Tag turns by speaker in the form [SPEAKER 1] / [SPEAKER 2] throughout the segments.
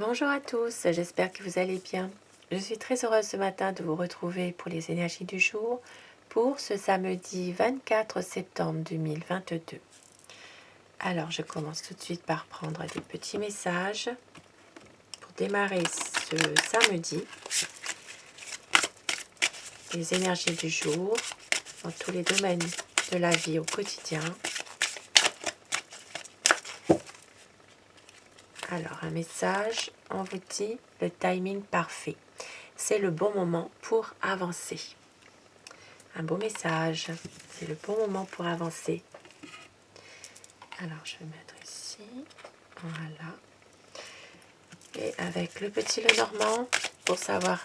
[SPEAKER 1] Bonjour à tous, j'espère que vous allez bien. Je suis très heureuse ce matin de vous retrouver pour les énergies du jour pour ce samedi 24 septembre 2022. Alors, je commence tout de suite par prendre des petits messages pour démarrer ce samedi. Les énergies du jour dans tous les domaines de la vie au quotidien. Alors, un message, on vous dit le timing parfait. C'est le bon moment pour avancer. Un beau message, c'est le bon moment pour avancer. Alors, je vais mettre ici, voilà. Et avec le petit Lenormand, pour savoir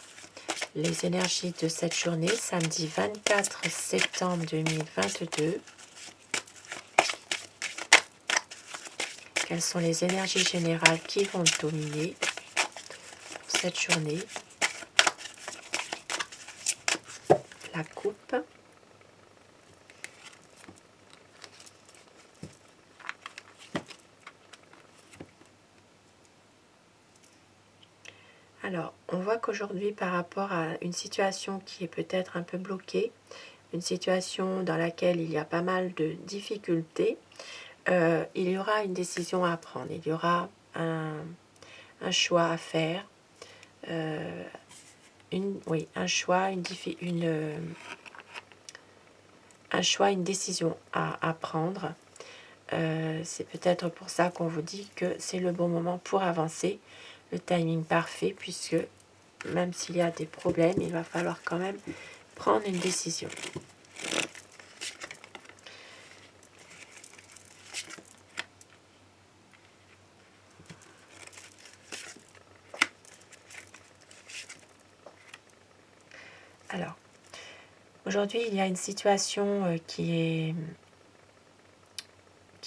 [SPEAKER 1] les énergies de cette journée, samedi 24 septembre 2022. Quelles sont les énergies générales qui vont dominer pour cette journée? La coupe. Alors, on voit qu'aujourd'hui, par rapport à une situation qui est peut-être un peu bloquée, une situation dans laquelle il y a pas mal de difficultés, il y aura une décision à prendre, il y aura un choix à faire, un choix, une décision à prendre. C'est peut-être pour ça qu'on vous dit que c'est le bon moment pour avancer, le timing parfait, puisque même s'il y a des problèmes, il va falloir quand même prendre une décision. Alors, aujourd'hui, il y a une situation qui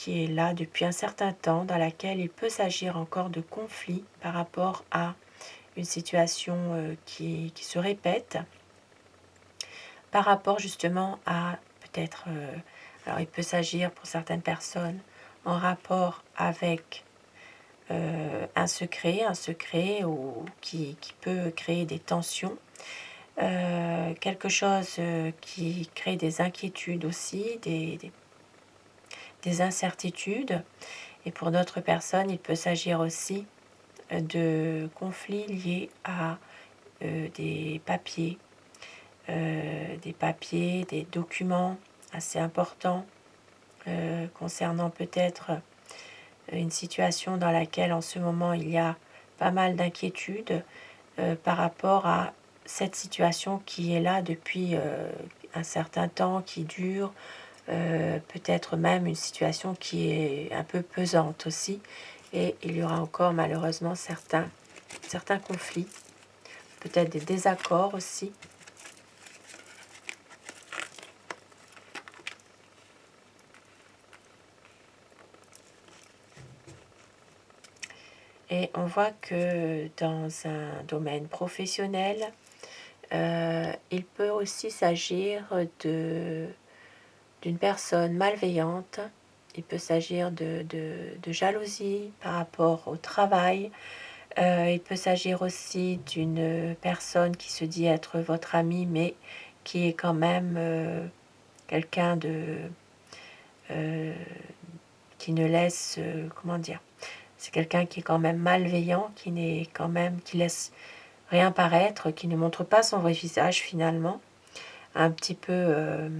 [SPEAKER 1] est là depuis un certain temps, dans laquelle il peut s'agir encore de conflits par rapport à une situation qui se répète, par rapport justement à peut-être, alors il peut s'agir pour certaines personnes en rapport avec un secret qui peut créer des tensions, quelque chose qui crée des inquiétudes aussi, des incertitudes. Et pour d'autres personnes, il peut s'agir aussi de conflits liés à des papiers, des documents assez importants concernant peut-être une situation dans laquelle en ce moment il y a pas mal d'inquiétudes par rapport à cette situation qui est là depuis un certain temps, qui dure, peut-être même une situation qui est un peu pesante aussi. Et il y aura encore malheureusement certains conflits, peut-être des désaccords aussi. Et on voit que dans un domaine professionnel, il peut aussi s'agir d'une personne malveillante. Il peut s'agir de jalousie par rapport au travail. Il peut s'agir aussi d'une personne qui se dit être votre ami, mais qui est quand même quelqu'un qui ne laisse, comment dire, c'est quelqu'un qui est quand même malveillant, qui laisse rien paraître, qui ne montre pas son vrai visage finalement, un peu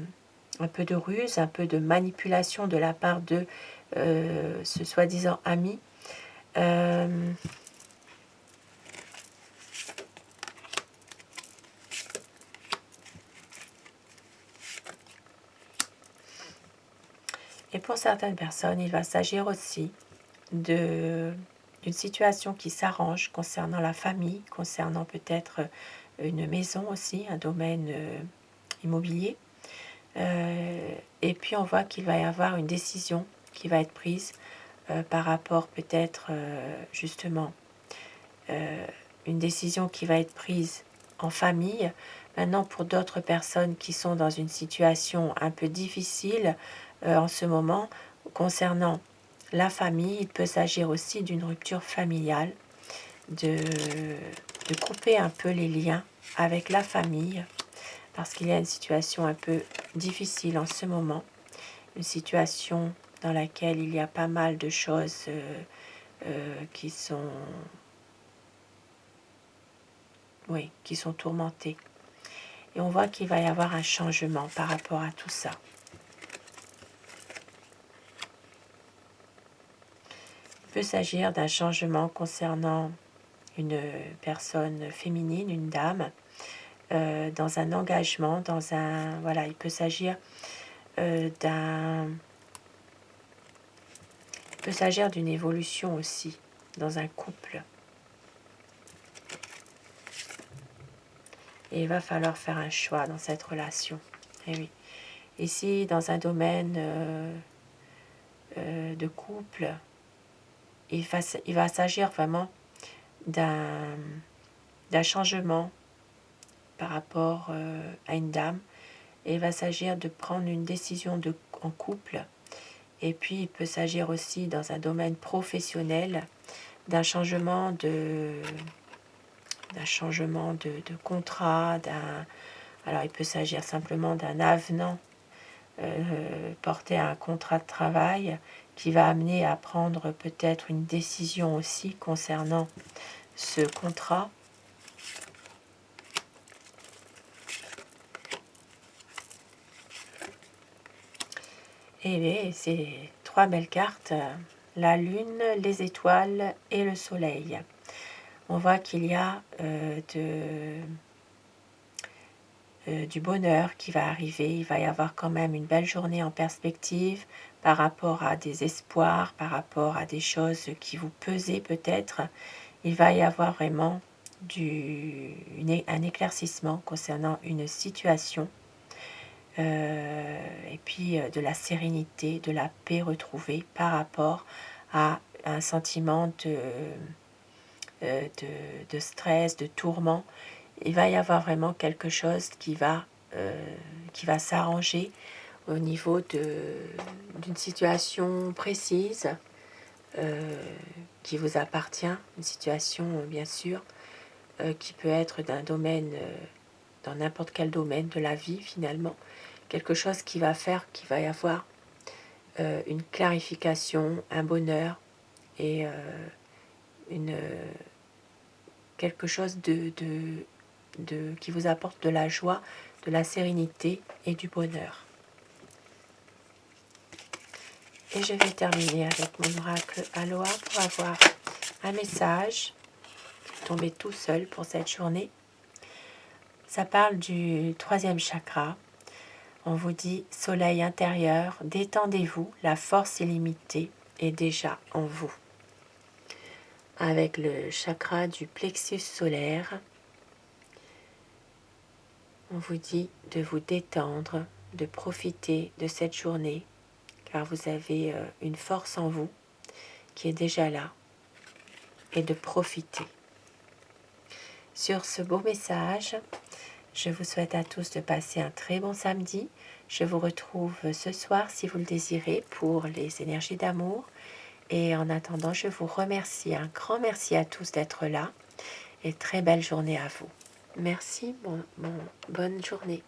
[SPEAKER 1] de ruse, un peu de manipulation de la part de ce soi-disant ami. Et pour certaines personnes, il va s'agir aussi d'une situation qui s'arrange concernant la famille, concernant peut-être une maison aussi, un domaine immobilier. Et puis on voit qu'il va y avoir une décision qui va être prise par rapport peut-être justement une décision qui va être prise en famille. Maintenant, pour d'autres personnes qui sont dans une situation un peu difficile en ce moment, concernant la famille, il peut s'agir aussi d'une rupture familiale. de, de couper un peu les liens avec la famille, parce qu'il y a une situation un peu difficile en ce moment, une situation dans laquelle il y a pas mal de choses qui sont, oui, qui sont tourmentées. Et on voit qu'il va y avoir un changement par rapport à tout ça. Il peut s'agir d'un changement concernant une personne féminine, une dame, dans un engagement, dans un... Voilà, il peut s'agir d'un... Il peut s'agir d'une évolution aussi, dans un couple. Et il va falloir faire un choix dans cette relation. Et oui. Ici, dans un domaine de couple, il va s'agir vraiment d'un changement par rapport à une dame. Et il va s'agir de prendre une décision en couple. Et puis, il peut s'agir aussi dans un domaine professionnel d'un changement de contrat. Alors, il peut s'agir simplement d'un avenant porté à un contrat de travail qui va amener à prendre peut-être une décision aussi concernant ce contrat. Et c'est 3 belles cartes, la lune, les étoiles et le soleil. On voit qu'il y a du bonheur qui va arriver. Il va y avoir quand même une belle journée en perspective par rapport à des espoirs, par rapport à des choses qui vous pesaient peut-être. Il va y avoir vraiment un éclaircissement concernant une situation. Et puis de la sérénité, de la paix retrouvée par rapport à un sentiment de stress, de tourment. Il va y avoir vraiment quelque chose qui va s'arranger au niveau d'une situation précise qui vous appartient, une situation bien sûr qui peut être d'un domaine, dans n'importe quel domaine de la vie finalement, quelque chose qui va faire qu'il va y avoir une clarification, un bonheur et quelque chose qui vous apporte de la joie, de la sérénité et du bonheur. Et je vais terminer avec mon oracle Aloha pour avoir un message qui est tombé tout seul pour cette journée. Ça parle du 3e chakra. On vous dit soleil intérieur, détendez-vous, la force illimitée est déjà en vous. Avec le chakra du plexus solaire, on vous dit de vous détendre, de profiter de cette journée, car vous avez une force en vous qui est déjà là, et de profiter. Sur ce beau message, je vous souhaite à tous de passer un très bon samedi. Je vous retrouve ce soir, si vous le désirez, pour les énergies d'amour. Et en attendant, je vous remercie, un grand merci à tous d'être là, et très belle journée à vous. Merci, bonne journée.